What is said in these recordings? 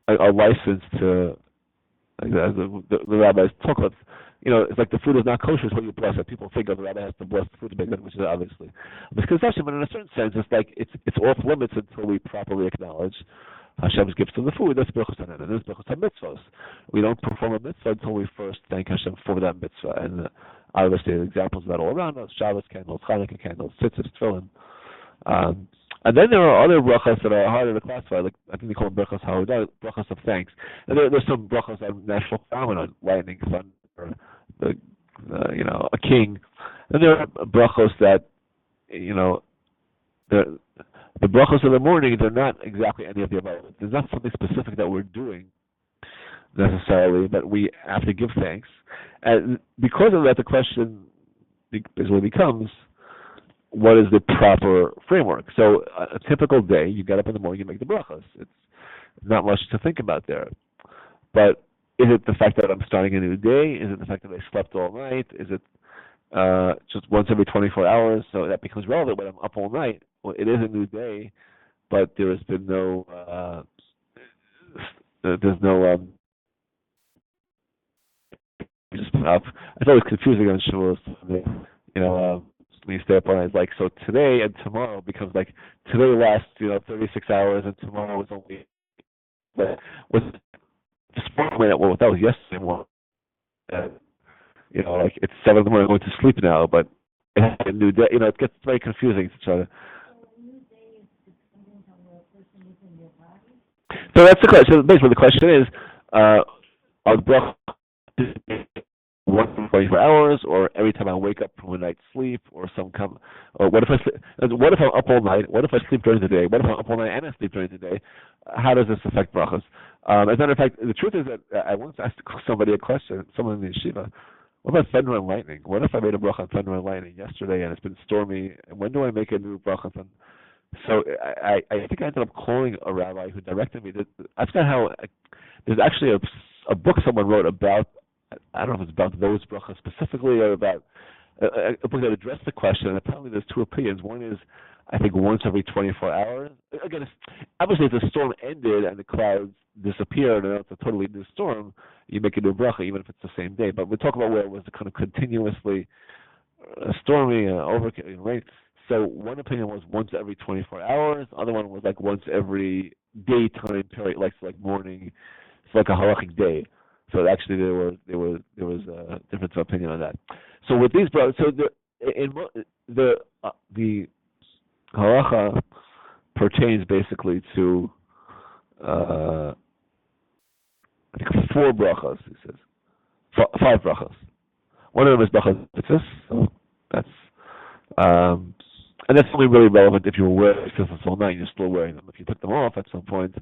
a license to, like, as the rabbis talk about. It's like the food is not kosher, is what you bless it. People think the rabbi has to bless the food to make it, which is obviously misconception, but in a certain sense, it's like it's off limits until we properly acknowledge Hashem's gifts to the food. That's Berachos Hanan, and that's Berachos HaMitzvos. We don't perform a mitzvah until we first thank Hashem for that mitzvah. And obviously, the examples of that all around us: Shavuos candles, Chanukah candles, tzitzit, tefillin. And then there are other brachas that are harder to classify, like I think they call them brachas haodah, brachas of thanks. And there's some brachas on natural phenomenon, lightning, thunder, a king. And there are brachos that, the brachos of the morning, they're not exactly any of the above. There's not something specific that we're doing necessarily, but we have to give thanks. And because of that, the question basically becomes, what is the proper framework? So a typical day, you get up in the morning, you make the brachas. It's not much to think about there. But is it the fact that I'm starting a new day? Is it the fact that I slept all night? Is it just once every 24 hours? So that becomes relevant when I'm up all night. Well, it is a new day, but there has been there's no just up. It's always confusing on Shavuos. When you stay up all night, like, so today and tomorrow becomes like, today lasts 36 hours and tomorrow is only, but with this morning, well, that was yesterday morning. Like it's 7 in the morning, I'm going to sleep now, but it has a new day. It gets very confusing to try to. So that's the question. So basically, the question is, are the brachos once in 24 hours, or every time I wake up from a night's sleep, or or what if I sleep? What if I'm up all night? What if I sleep during the day? What if I'm up all night and I sleep during the day? How does this affect brachos? As a matter of fact, the truth is that I once asked somebody a question, someone in the yeshiva. What about thunder and lightning? What if I made a bracha on thunder and lightning yesterday and it's been stormy? When do I make a new bracha on thunder? So I think I ended up calling a rabbi who directed me. I forgot how. There's actually a book someone wrote about. I don't know if it's about those brachas specifically or about a book that addressed the question. And apparently, there's two opinions. One is, I think, once every 24 hours. Again, obviously, if the storm ended and the clouds disappeared and it's a totally new storm, you make a new bracha, even if it's the same day. But we talk about where it was kind of continuously stormy, rain. So one opinion was once every 24 hours. The other one was like once every daytime period, like morning. It's like a halachic day. So actually, there was a difference of opinion on that. So with these brothers, so the halacha pertains basically to I think 4 brachas. He says 5 brachas. One of them is brachas mitzvahs. So that's and that's only really relevant if you were wearing tzitzis all night. You're still wearing them. If you took them off at some point.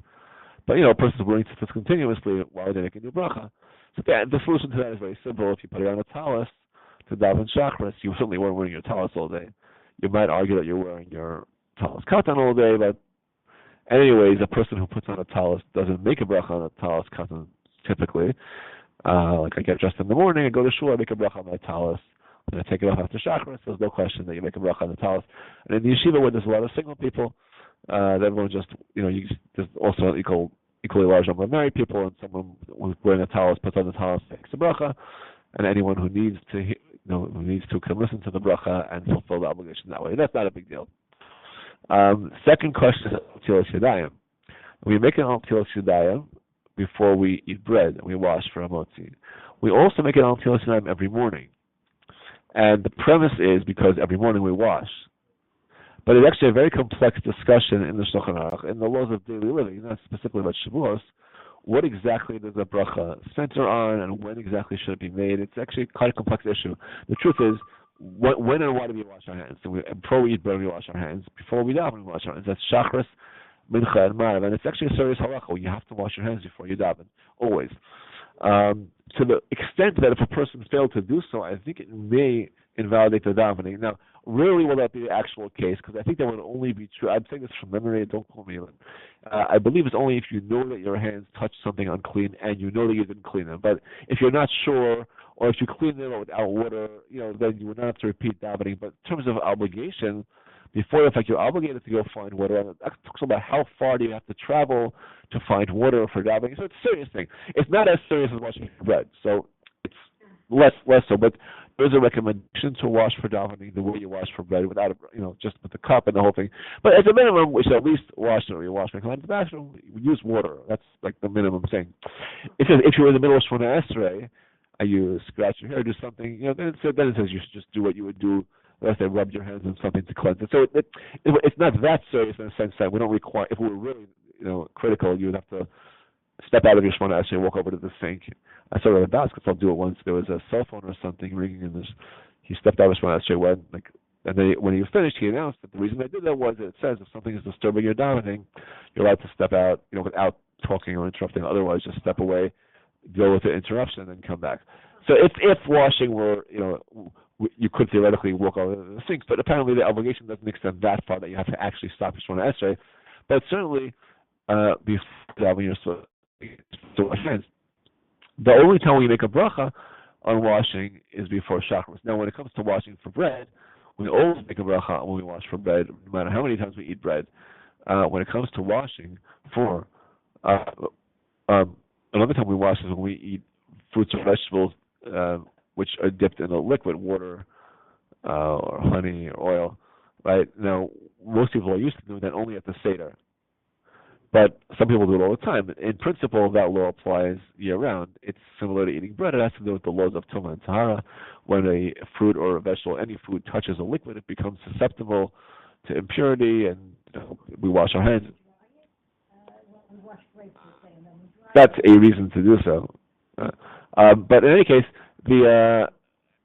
But a person's wearing tzitzis continuously, why would they make a new bracha? So the solution to that is very simple. If you put it on a talis to daven shachris, you certainly weren't wearing your talis all day. You might argue that you're wearing your talis katan all day, but anyways, a person who puts on a talis doesn't make a bracha on a talis katan typically. Like I get dressed in the morning, I go to shul, I make a bracha on my talis. And I take it off after chakras. There's no question that you make a bracha on the talis. And in the yeshiva, where there's a lot of single people, everyone just, there's also an equally large number of married people, and someone who's wearing a talis puts on the talis, makes a bracha, and anyone who needs to can listen to the bracha and fulfill the obligation that way. That's not a big deal. Second question is Tilas Yadayim. We make an Tilas Yadayim before we eat bread and we wash for a motzi. We also make an Tilas Yadayim every morning. And the premise is because every morning we wash. But it's actually a very complex discussion in the Shulchan Aruch, in the laws of daily living, not specifically about Shavuos. What exactly does a bracha center on, and when exactly should it be made? It's actually quite a complex issue. The truth is, when and why do we wash our hands? So before we eat bread, we wash our hands. Before we daven, we wash our hands. That's Shachris, Mincha, and Marav. And it's actually a serious halacha. You have to wash your hands before you daven, always. To the extent that if a person failed to do so, I think it may invalidate the davening. Now, rarely will that be the actual case, because I think that would only be true. I'm saying this from memory, don't call me on. I believe it's only if you know that your hands touched something unclean and you know that you didn't clean them. But if you're not sure, or if you clean them without water, then you would not have to repeat davening. But in terms of obligation, Before the fact, you're obligated to go find water. And that talks about how far do you have to travel to find water for davening. So it's a serious thing. It's not as serious as washing bread. So it's less so. But there's a recommendation to wash for davening the way you wash for bread, without just with the cup and the whole thing. But as a minimum, we should at least wash it. You wash when you come out of the bathroom. We use water. That's like the minimum thing. It says if you're in the middle of Shemona Esrei, and you scratch your hair, do something, then it says you should just do what you would do. Let's say rub your hands on something to cleanse it. So it's not that serious in the sense that we don't require. If we were really critical, you would have to step out of your Shemona Esrei and walk over to the sink. I saw it at Basket. I'll do it once. There was a cell phone or something ringing in this. He stepped out of Shemona Esrei and then when he was finished, he announced that the reason they did that was that it says if something is disturbing your davening, you're allowed to step out, without talking or interrupting. Otherwise, just step away, deal with the interruption, and then come back. So if washing were, you could theoretically walk over the sinks, but apparently the obligation doesn't extend that far that you have to actually stop your Shemona Esrei. But certainly, before davening, you're supposed to wash hands. The only time we make a bracha on washing is before Shavuos. Now, when it comes to washing for bread, we always make a bracha when we wash for bread, no matter how many times we eat bread. When it comes to washing for another time we wash is when we eat fruits or vegetables which are dipped in a liquid, water or honey or oil. Right now, most people are used to doing that only at the Seder, but some people do it all the time. In principle, that law applies year-round. It's similar to eating bread. It has to do with the laws of Tumah and Tahara. When a fruit or a vegetable, any food, touches a liquid, it becomes susceptible to impurity, and we wash our hands. That's a reason to do so. But in any case,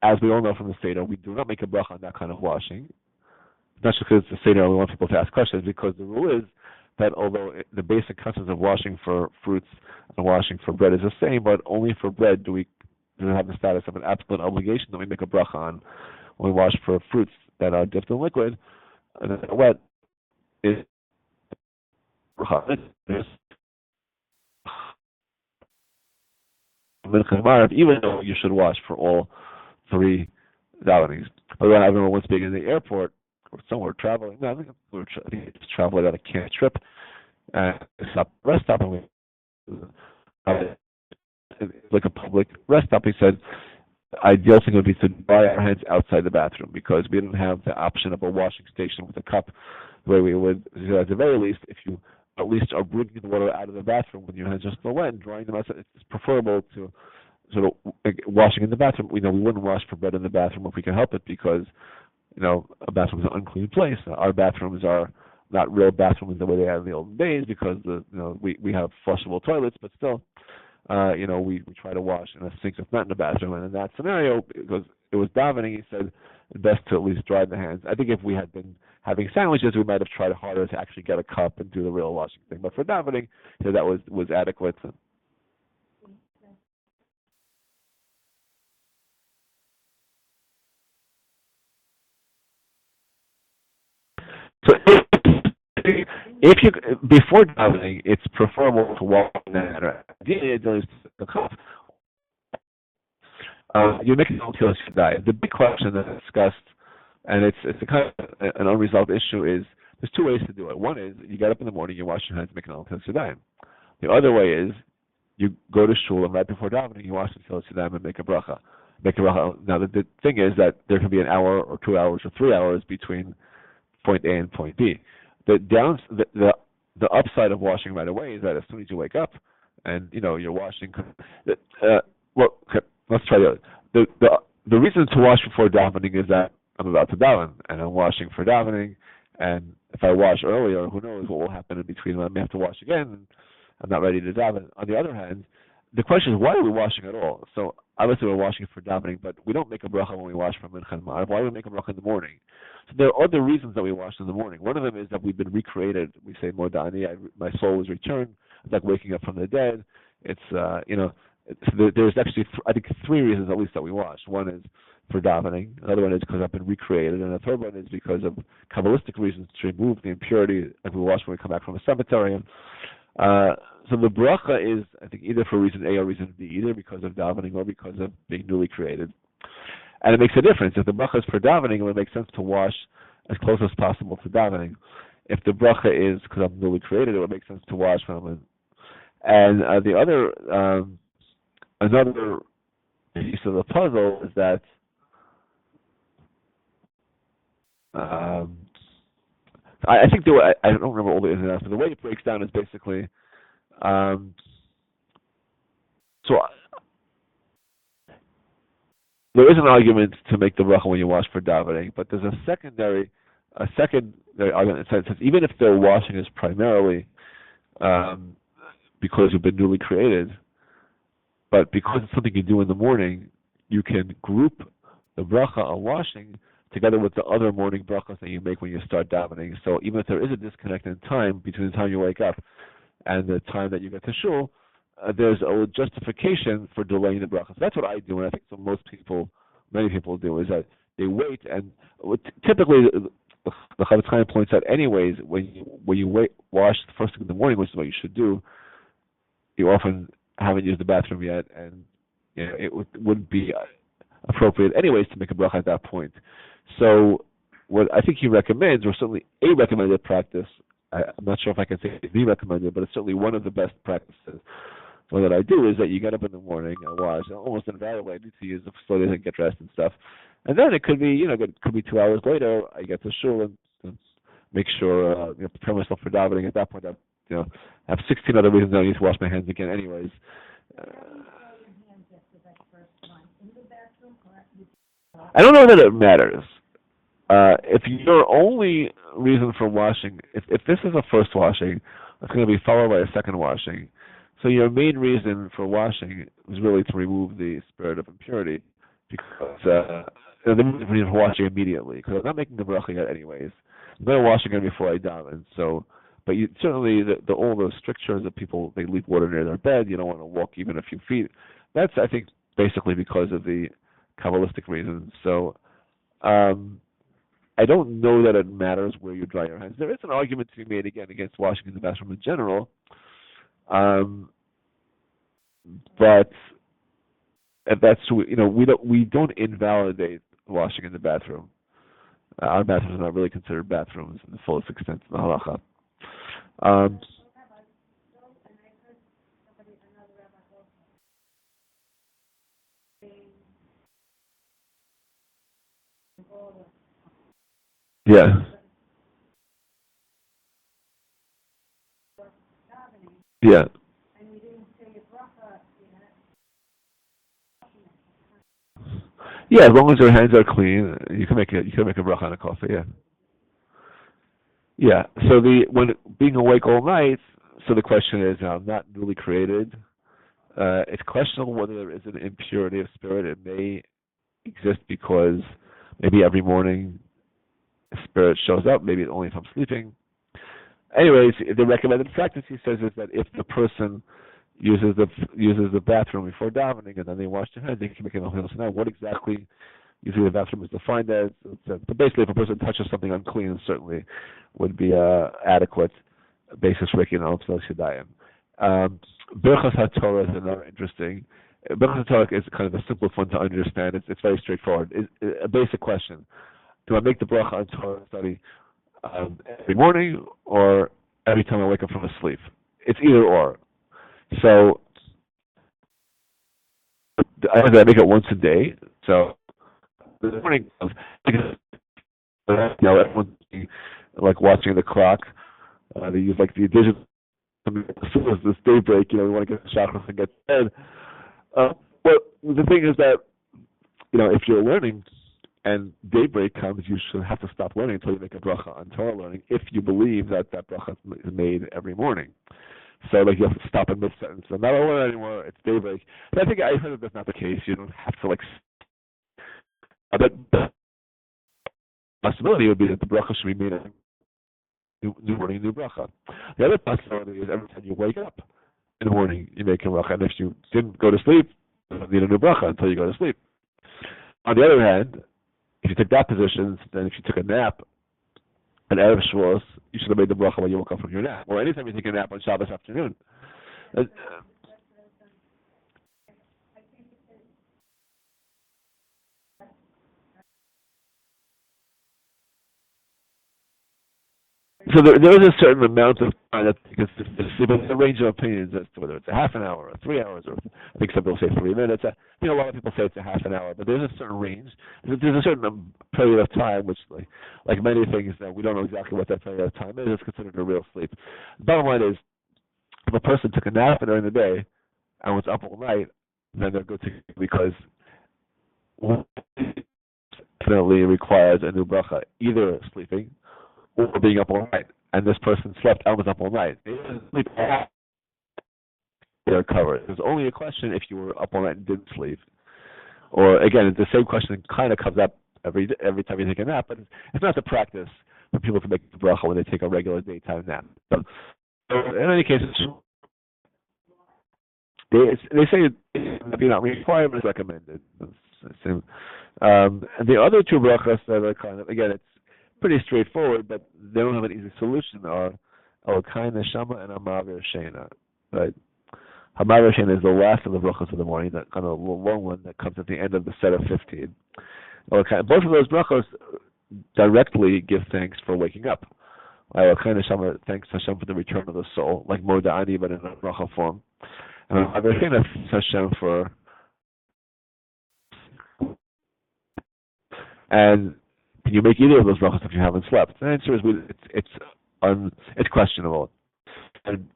as we all know from the Seder, we do not make a bracha on that kind of washing. Not just because it's the Seder, we want people to ask questions, because the rule is that although the basic concept of washing for fruits and washing for bread is the same, but only for bread do it have the status of an absolute obligation that we make a bracha on. When we wash for fruits that are dipped in liquid and that are wet, is bracha. Even though you should wash for all three davenings. But I remember once being in the airport or somewhere traveling. No, I think we were just traveling on a camp trip. Rest stop, and we like a public rest stop. He said, ideal thing would be to dry our hands outside the bathroom, because we didn't have the option of a washing station with a cup the way we would. At the very least, if you at least are bringing the water out of the bathroom when your hands are still wet and drying them outside, it's preferable to sort of washing in the bathroom. We wouldn't wash for bread in the bathroom if we can help it, because a bathroom is an unclean place. Our bathrooms are not real bathrooms the way they had in the olden days, because we have flushable toilets, but still, we try to wash in a sink that's not in the bathroom. And in that scenario, because it was davening, he said best to at least dry the hands. I think if we had been having sandwiches, we might have tried harder to actually get a cup and do the real washing thing. But for davening, that was adequate. So if you before davening, it's preferable to wash in that. Ideally, the cup. You're making no diet. The big question that's discussed, and it's a kind of an unresolved issue, is there's two ways to do it. One is you get up in the morning, you wash your hands, make an al diet. The other way is you go to shul, and right before davening, you wash the diet and make a bracha. Now the thing is that there can be an hour or 2 hours or 3 hours between point A and point B. The upside of washing right away is that as soon as you wake up and you're washing. Let's try the reason to wash before davening is that I'm about to daven and I'm washing for davening, and if I wash earlier, who knows what will happen in between. I may have to wash again, and I'm not ready to daven. On the other hand, the question is, why are we washing at all? So obviously we're washing for davening, but we don't make a bracha when we wash for mincha and ma'ariv. Why do we make a bracha in the morning? So there are other reasons that we wash in the morning. One of them is that we've been recreated. We say modani, my soul was returned. It's like waking up from the dead. It's there's actually I think three reasons at least that we wash. One is for davening. Another one is because I've been recreated, and the third one is because of Kabbalistic reasons to remove the impurity, like we wash when we come back from a cemetery. So the bracha is, I think, either for reason A or reason B, either because of davening or because of being newly created. And it makes a difference. If the bracha is for davening, it would make sense to wash as close as possible to davening. If the bracha is because I'm newly created, it would make sense to wash from it. And the other, another piece of the puzzle is that um, I think the way, I don't remember all the ins and outs, but the way it breaks down is basically um, so there is an argument to make the bracha when you wash for davening, but there's a secondary argument that says even if their washing is primarily um, because you've been newly created, but because it's something you do in the morning, you can group the bracha on washing together with the other morning brachas that you make when you start davening. So even if there is a disconnect in time between the time you wake up and the time that you get to shul, there's a justification for delaying the brachas. That's what I do, and I think so many people do, is that they wait, and typically the Chavetz Chaim points out anyways, when you wash the first thing in the morning, which is what you should do, you often haven't used the bathroom yet, and it wouldn't be appropriate anyways to make a bracha at that point. So what I think he recommends, or certainly a recommended practice, I'm not sure if I can say the recommended, but it's certainly one of the best practices. So what I do is that you get up in the morning and wash, and almost invariably I need to use the facilities and get dressed and stuff. And then it could be, it could be 2 hours later, I get to shul and make sure, prepare myself for davening. At that point, I have 16 other reasons I need to wash my hands again anyways. I don't know that it matters. If your only reason for washing, if this is a first washing, it's going to be followed by a second washing. So your main reason for washing is really to remove the spirit of impurity, because the reason for washing immediately, because I'm not making the bracha yet anyways. I'm going to wash again before I daven. So, but certainly all the strictures that people, they leave water near their bed. You don't want to walk even a few feet. That's, I think, basically because of the Kabbalistic reasons. So I don't know that it matters where you dry your hands. There is an argument to be made again against washing in the bathroom in general, but that's we don't invalidate washing in the bathroom. Our bathrooms are not really considered bathrooms in the fullest extent in the halacha. Yeah. Yeah. Yeah, as long as your hands are clean, you can make a bracha on a coffee. Yeah. Yeah. So when being awake all night, so the question is, I'm not newly created. It's questionable whether there is an impurity of spirit. It may exist because maybe every morning a spirit shows up. Maybe only if I'm sleeping. Anyways, the recommended practice, he says, is that if the person uses the bathroom before davening and then they wash their hands, they can make an ochel. So now, what exactly usually the bathroom is defined as? But basically, if a person touches something unclean, certainly would be adequate basis for making an ochel shadayim. Berachas HaTorah is another interesting. Berachas HaTorah is kind of a simple one to understand. It's very straightforward. It's a basic question: do I make the bracha on Torah study every morning or every time I wake up from sleep? It's either or. So I make it once a day. So in the morning, everyone's like watching the clock. They use like the digital. As soon as this daybreak, we want to get the chakras and get to bed. But the thing is that if you're learning and daybreak comes, you should have to stop learning until you make a bracha on Torah learning, if you believe that bracha is made every morning. So you have to stop in mid-sentence. I'm not learning anymore. It's daybreak. But I think I heard that that's not the case. You don't have to but the possibility would be that the bracha should be made a new morning, new bracha. The other possibility is every time you wake up in the morning, you make a bracha. And if you didn't go to sleep, you don't need a new bracha until you go to sleep. On the other hand, if you take that position, then if you took a nap on Erev Shavuos, you should have made the bracha when you woke up from your nap, or anytime you take a nap on Shabbos afternoon. So there is a certain amount of time that because there's a range of opinions as to whether it's a half an hour or 3 hours, or I think some people say 3 minutes. A lot of people say it's a half an hour, but there's a certain range. There's a certain period of time which, like many things, that we don't know exactly what that period of time is. It's considered a real sleep. The bottom line is, if a person took a nap during the day and was up all night, then they're good to go, because definitely requires a new bracha, either sleeping or being up all night. And this person slept and was up all night. They're covered. There's only a question if you were up all night and didn't sleep. Or again, the same question kind of comes up every time you take a nap, but it's not the practice for people to make the bracha when they take a regular daytime nap. So in any case, they say it's not required, but it's recommended. And the other two brachas that are kind of, again, it's pretty straightforward, but they don't have an easy solution, are Elokai Neshama and Hamaver Shena. Right? Hamaver Shena is the last of the brachas of the morning, that kind of long one that comes at the end of the set of 15. Both of those brachas directly give thanks for waking up. Elokai Neshama thanks Hashem for the return of the soul, like Moda'ani, but in a bracha form. And Hamaver Shena thanks Hashem for. And can you make either of those brachas if you haven't slept? The answer is it's questionable. And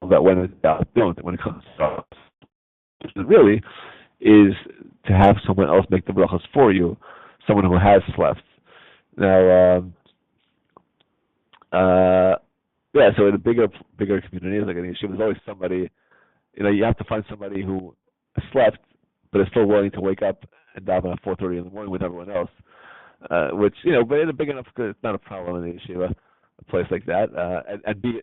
that when it comes to really is to have someone else make the brachas for you, someone who has slept. Now, so in a bigger community, like in yeshiva, there's always somebody. You have to find somebody who slept but is still willing to wake up and daven at 4:30 in the morning with everyone else. Which, but in a big enough, it's not a problem in the yeshiva, a place like that, and be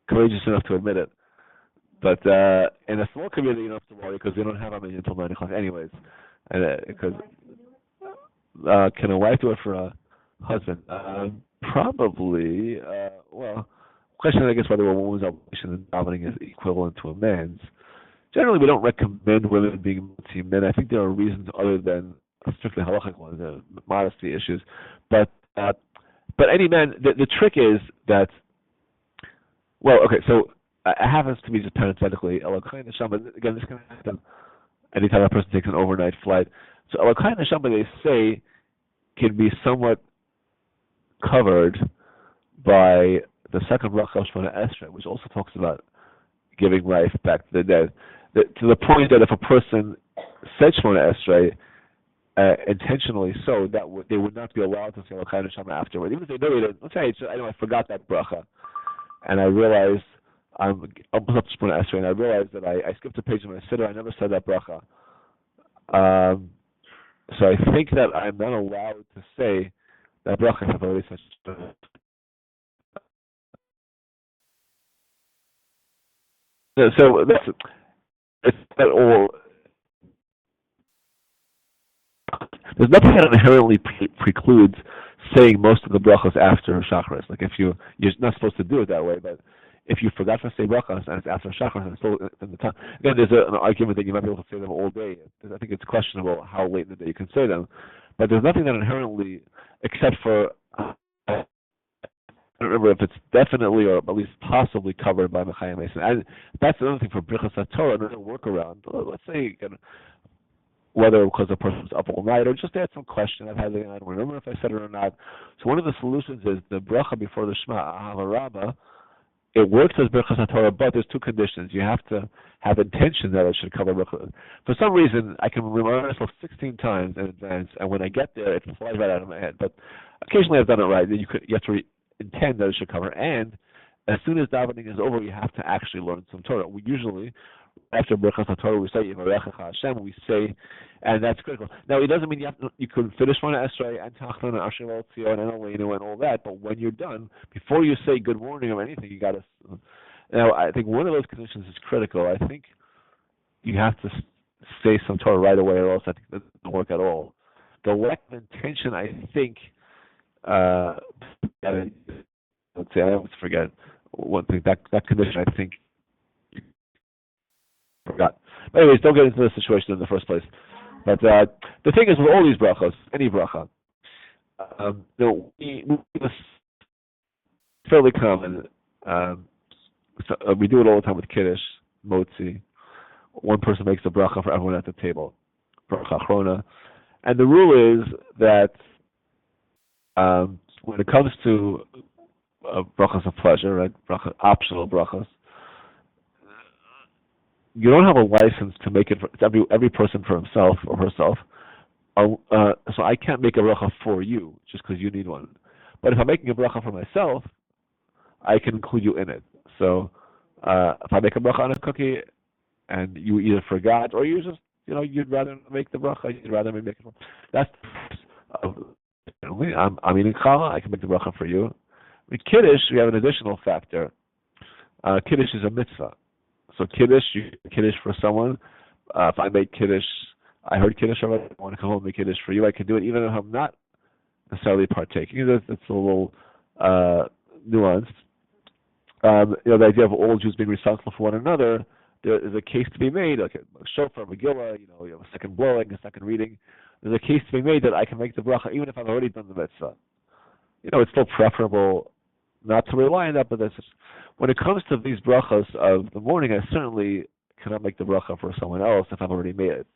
courageous enough to admit it. But in a small community, you don't have to worry, because they don't have Amen until 9 o'clock anyways. Because can a wife do it for a husband? Probably. Question, I guess, whether a woman's obligation in davening is equivalent to a man's. Generally, we don't recommend women being men. I think there are reasons other than strictly halachic ones, modesty issues. But any man, the trick is that, so it happens to be just parenthetically, Elokai Neshama, again, this can happen anytime a person takes an overnight flight. So Elokai Neshama, they say, can be somewhat covered by the second bracha of Shemona Esrei, which also talks about giving life back to the dead. To the point that if a person said Shemona Esrei, intentionally so, that they would not be allowed to say Elokai Neshama afterward. Even if they know it, let's say, I forgot that bracha, and I realized I'm almost up to Shemona Esrei, and I realized that I skipped a page in my siddur, I never said that bracha. So I think that I'm not allowed to say that bracha if I've already said Shemona. So it's that all. There's nothing that inherently precludes saying most of the brachas after Shacharis. Like if you're not supposed to do it that way, but if you forgot to say brachas and it's after Shacharis and it's still in the time, again, there's an argument that you might be able to say them all day. I think it's questionable how late in the day you can say them, but there's nothing that inherently, except for I don't remember if it's definitely or at least possibly covered by Mechayim Mason. And that's another thing for Brichas HaTorah, another workaround. Let's say, whether because the person's up all night or just they had some question, I don't remember if I said it or not. So one of the solutions is the bracha before the Shema, Ahava Rabbah. It works as Brichas HaTorah, but there's two conditions. You have to have intention that it should cover Brichas. For some reason, I can remind myself 16 times in advance, and when I get there, it flies right out of my head. But occasionally I've done it right. You have to intend that it should cover, and as soon as davening is over, you have to actually learn some Torah. We usually, after Brichas HaTorah, we say Yivarechecha Hashem. We say, and that's critical. Now, it doesn't mean you can finish Shemona Esrei and Tachton and Asher Tzion and Aleinu and all that, but when you're done, before you say good morning or anything, you got to. Now, I think one of those conditions is critical. I think you have to say some Torah right away, or else I think that doesn't work at all. The lack of intention, I think. Let's say I always forget one thing. That condition, I think, forgot. But anyways, don't get into this situation in the first place. But the thing is, with all these brachos, any bracha, fairly common. We do it all the time with Kiddush, Motzi. One person makes a bracha for everyone at the table, bracha achrona. And the rule is that when it comes to brachas of pleasure, right, optional brachas, you don't have a license to make it for it's every person for himself or herself. So I can't make a bracha for you just because you need one. But if I'm making a bracha for myself, I can include you in it. So if I make a bracha on a cookie and you either forgot or you just you'd rather make the bracha, you'd rather me make it. That's I'm eating challah. I can make the bracha for you. With Kiddush, we have an additional factor. Kiddush is a mitzvah. So Kiddush, Kiddush for someone. If I make Kiddush, I heard Kiddush already. I want to come home and make Kiddush for you. I can do it even if I'm not necessarily partaking. It's a little nuanced. The idea of all Jews being responsible for one another. There is a case to be made, like a shofar, Megillah. You have a second blowing, a second reading. There's a case to be made that I can make the bracha even if I've already done the mitzvah. It's still preferable not to rely on that, but when it comes to these brachas of the morning, I certainly cannot make the bracha for someone else if I've already made it.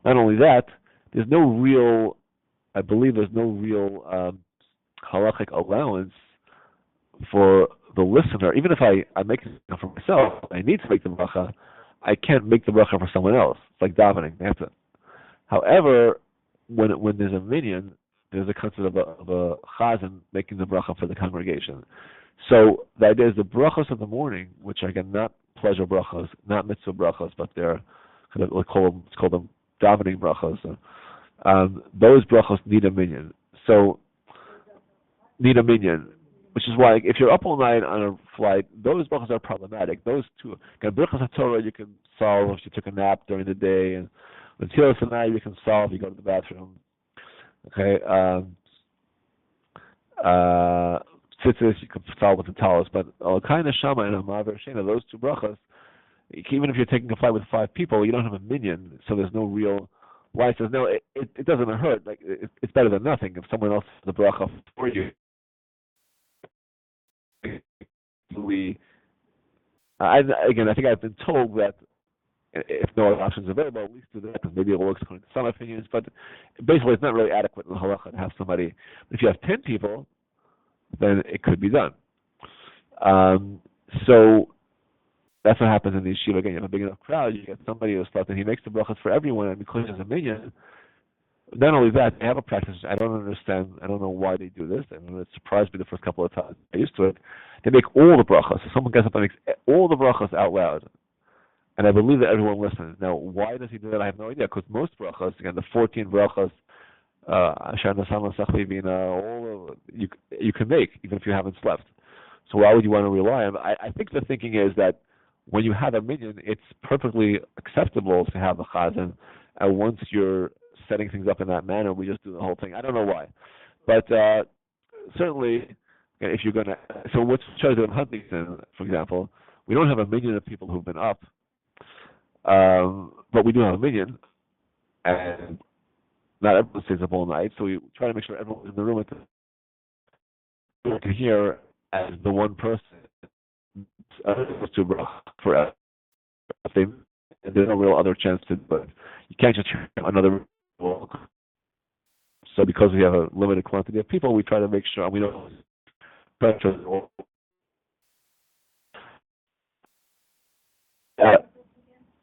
Not only that, I believe there's no real halachic allowance for the listener. Even if I make it for myself, I need to make the bracha, I can't make the bracha for someone else. It's like davening. They have to. However, when there's a minyan, there's a concept of a chazan making the bracha for the congregation. So the idea is the brachas of the morning, which are again not pleasure brachas, not mitzvah brachas, but they're let's call them davening brachas. Those brachas need a minyan. Which is why if you're up all night on a flight, those brachas are problematic. Those two, brachas HaTorah you can solve if you took a nap during the day, and the tefillah tonight you can solve. You go to the bathroom. Okay. Tzitzis you can solve with the talis, but kind of shama and Ma'aver Shena, those two brachas, even if you're taking a flight with 5 people, you don't have a minyan, so there's no real. Why says no? It doesn't hurt. Like it's better than nothing. If someone else does the bracha for you, I think I've been told that if no other options available, at least do that, because maybe it works according to some opinions. But basically, it's not really adequate in the halacha to have somebody. If you have 10 people, then it could be done. So that's what happens in the yeshiva. Again, you have a big enough crowd, you get somebody who's thought that he makes the brachas for everyone, and because there's a minyan. Not only that, they have a practice. I don't understand. I don't know why they do this. It surprised me the first couple of times I used to it. They make all the brachas. So someone gets up and makes all the brachas out loud. And I believe that everyone listens. Now, why does he do that? I have no idea. Because most brachas, again, the 14 brachas, all you can make, even if you haven't slept. So why would you want to rely on? I think the thinking is that when you have a minyan, it's perfectly acceptable to have a chazan. And once you're setting things up in that manner, we just do the whole thing. I don't know why. But certainly, if you're going to... So what's try to do in Huntington, for example, we don't have a minyan of people who've been up. But we do have a minyan, and not everyone stays up all night, so we try to make sure everyone's in the room to hear as the one person to for and there's no real other chance to do it. You can't just hear another. So because we have a limited quantity of people, we try to make sure we don't pressure.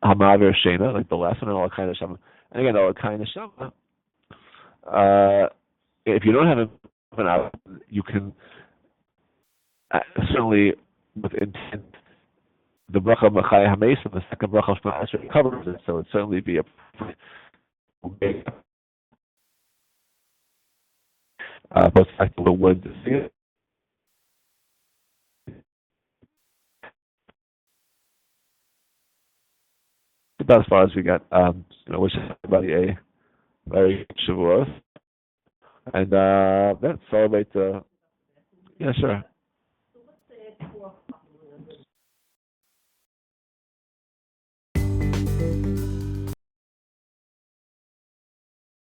Hamaver Shena, like the last one, and all kind of shama. And again, all kind of shama. If you don't have an out, you can certainly with intent. The bracha Machai Hamesa, the second bracha Shema Asher covers it, so it'd certainly be a big both fact the word to see it. About as far as we got, wish everybody a very good Shavuos, and then celebrate. Yeah, sure.